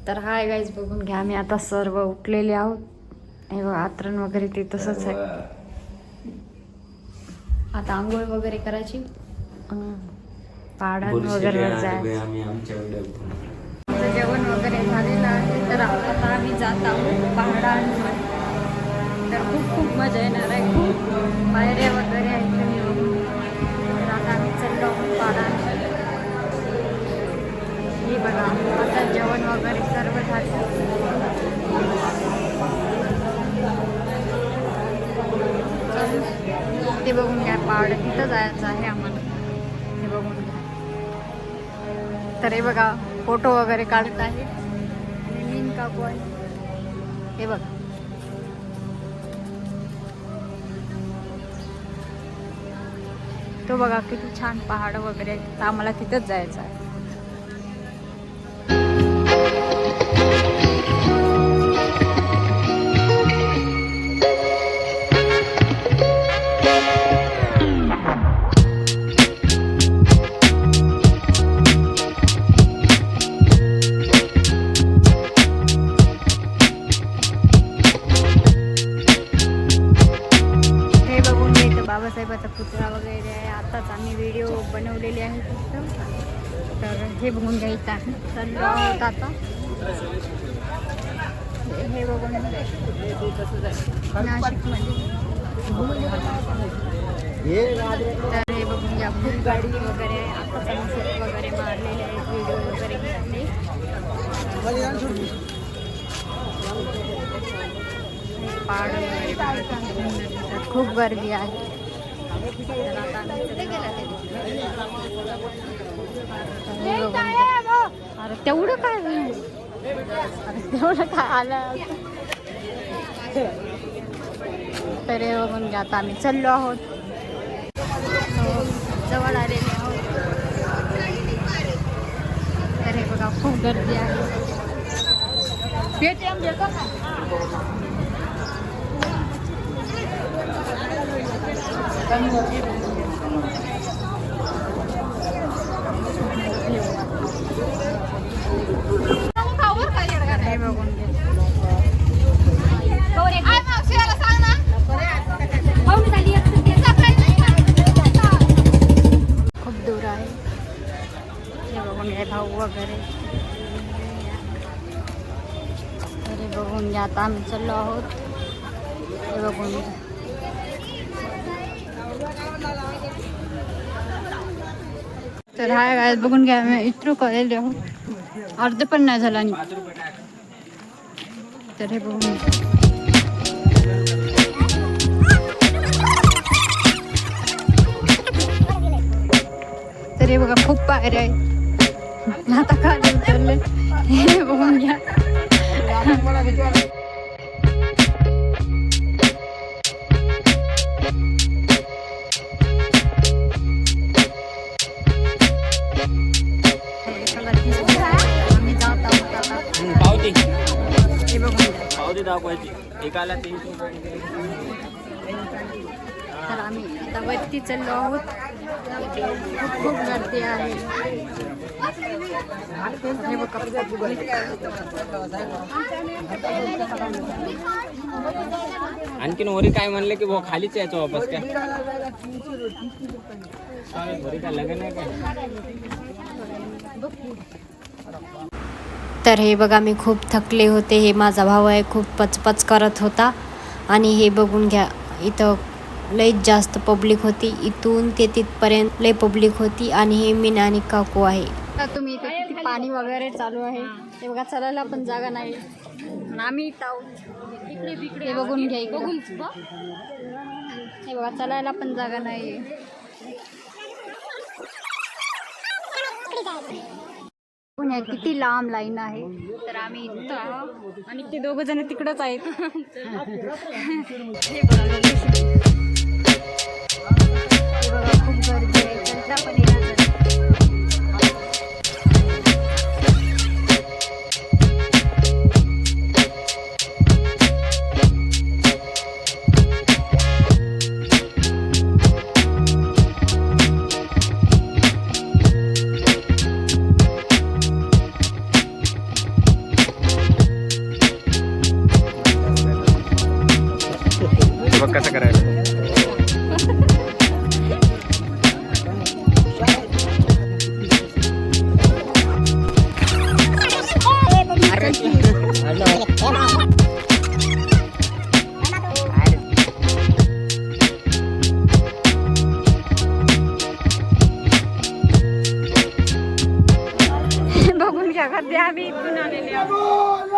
तर hi guys, बघून घ्या. आम्ही आता सर्व उठलेले आहोत. हे बघा, आतरण वगैरे ते तसंच आहे. आता आंघोळ वगैरे करायची, पाडण वगैरे जायचं. आमचं जेवण वगैरे झालेलं आहे. तर आता आम्ही जात आहोत पहाडांवर. तर खूप खूप मजा येणार आहे. खूप पायऱ्या वगैरे आहेत. तर आता आम्ही चाललो आहोत पहाडांवर. हे बघा, आता जेवण वगैरे सर्व झालं. ते बघून घ्या, पहाड तिथं जायचं आहे आम्हाला. हे बघून घ्या. तर हे बघा, फोटो वगैरे काढत आहे. आणि मीन काकू आहे. हे बघा, तो बघा किती छान पहाड वगैरे आहे. तर आम्हाला तिथंच जायचं आहे. बाबासाहेबाचा पुतळा वगैरे आहे. आताच आम्ही व्हिडिओ बनवलेले आहे तिथं. तर हे बघून घ्यायचं आहे. चाललो आहोत आता. हे बघून नाशिकमध्ये. तर हे बघून घ्या, खूप गाडी वगैरे आहे. आताच आम्ही फोटो वगैरे मारलेले आहेत, व्हिडिओ वगैरे घेतले. पहाड वगैरे खूप गर्दी आहे. अरे तेवढं काय, तेवढं काय आलं. तर हे बघून घ्या, आता आम्ही चाललो आहोत, जवळ आलेले आहोत. तर हे बघा, खूप गर्दी आहे. पेटीएम देतो का? हे बघून घे. खूप दूर आहे. हे बघून घ्या, भाऊ वगैरे. तर हे बघून घ्या, आता आम्ही चाललो आहोत. हे बघून घ्या. तर हाय गायस, बघून घ्या, मी इतरू कळलेले आहोत. अर्ध पण नाही झाला. तर हे बघून तर हे बघा, खूप पायऱ्या आहेत. आता खाली उतरले. हे बघून घ्या. दाखवायची एकाला 30 रुपये. तर आम्ही आता वरती चाललो आहोत. खूप खूप गर्दी आहे. आणखीन वरी काय म्हणले की भाऊ खालीच यायचं वापस काय? वरी काय लग्न आहे काय? तर हे बघा, मी खूप थकले होते. हे माझा भाऊ आहे, खूप पचपच करत होता. आणि हे बघून घ्या, इथं लईच जास्त पब्लिक होती. इथून ते तिथपर्यंत लई पब्लिक होती. आणि हे मीन आणि काकू आहे. तुम्ही इथे किती पाणी वगैरे चालू आहे. ते बघा, चालायला पण जागा नाही. आम्ही इकडे बघून घ्या, बघून हे बघा, चालायला पण जागा नाही. पुण्यात किती लांब लाईन आहे. तर आम्ही इथं आहोत आणि ते दोघं जण तिकडंच आहेत. हे बघा, खूप गर्दी आहे. चलता पण येणार. बघ कसं करायचं. बघून घ्या गर्दी आम्ही इथून आलेले आहोत.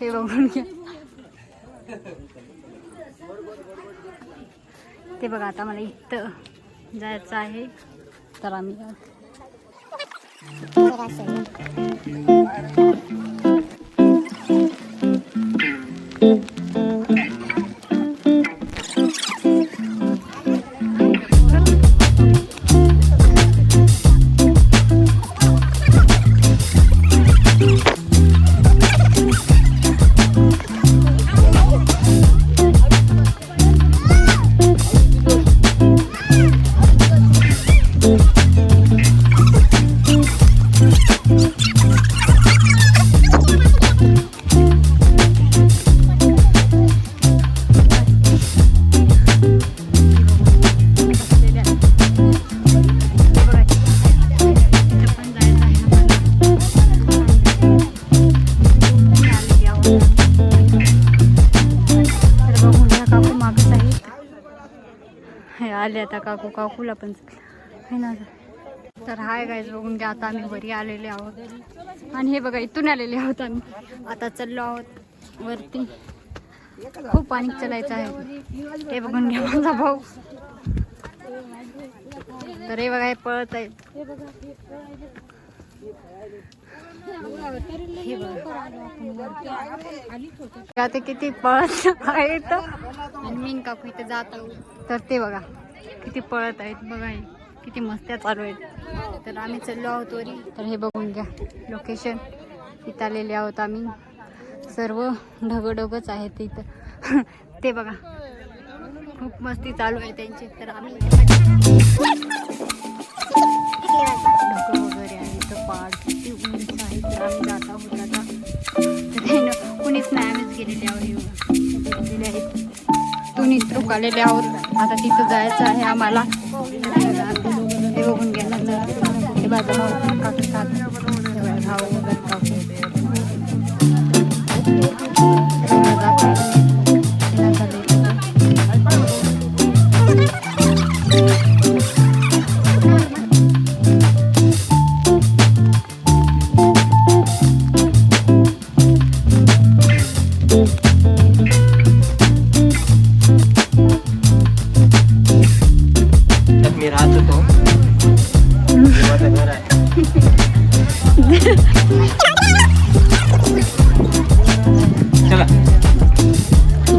हे बघून घ्या. ते बघा आता मला इथं जायचं आहे तर आम्ही आले आता काकूला पण आहे ना. तर हाय गाईज बघून घ्या आता आम्ही वरी आलेले आहोत आणि हे बघा इथून आलेले आहोत आम्ही. आता चाललो आहोत वरती. खूप पाणी चालायचं आहे. ते बघून घ्या माझा भाऊ. तर हे बघा हे पळत आहेत. हे बघा ते किती पळत आहेत आणि मीन काकू इथे जात आहोत. तर ते बघा किती पळत आहेत. बघा हे किती मस्त्या चालू आहेत. तर आम्ही चाललो आहोत वरी. तर हे बघून घ्या लोकेशन. इथं आलेले आहोत आम्ही. सर्व ढगच आहेत इथं. ते बघा खूप मस्ती चालू आहे त्यांची. तर आम्ही ढग वगैरे आहे इथं. पहाड किती उंच आहे. तर आम्ही जात आहोत आता. तर कुणीच नाही आम्हीच गेलेले आहोत. तुनीच रुक आलेले आहोत. आता तिथं जायचं आहे आम्हाला. हे बघून घ्या नंतर हे माझा भाऊ काकू भाऊ वगैरे काकू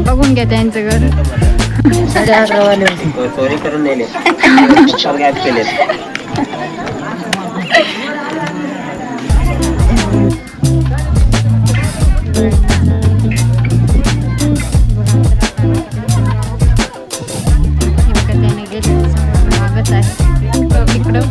बघून घ्या त्यांचं घर. 11:30 वाले चोरी करून नेले. गॅप केले. त्याने गेले मागत आहे तिकडं.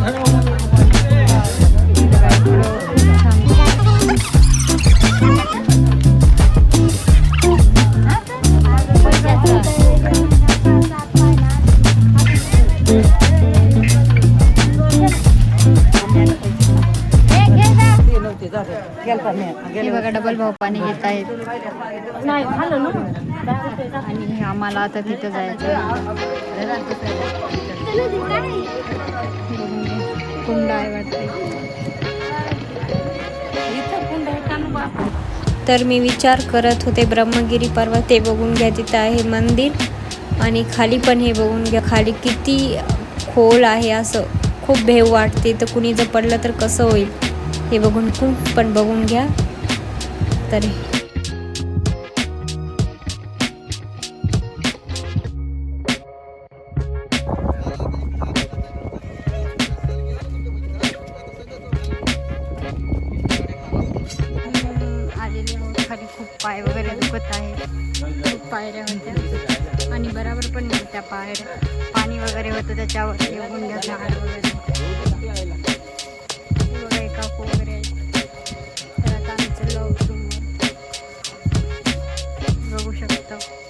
हे बघा डबल भाऊ पाणी घेत आहेत आणि आम्हाला आता तिथं जायचं. कुंड आहे वाटते. तर मी विचार करत होते ब्रह्मगिरी पर्वत हे बघून घ्या, तिथं आहे मंदिर आणि खाली पण हे बघून घ्या, खाली किती खोल आहे, असं खूप भेव वाटते. तर कुणी जर पडलं तर कसं होईल हे बघून खूप पण बघून घ्या. तर आलेले आहोत खाली. खूप पाय वगैरे दुखत आहे, खूप पायऱ्या होत्या आणि बराबर पण नाही त्या पायऱ्या, पाणी वगैरे होतं त्याच्यावर. येऊन घ्या झाड वगैरे वगैरे काकू वगैरे आहेत. तर आता आम्ही चाललो आहोत रूमवर, बघू शकतो.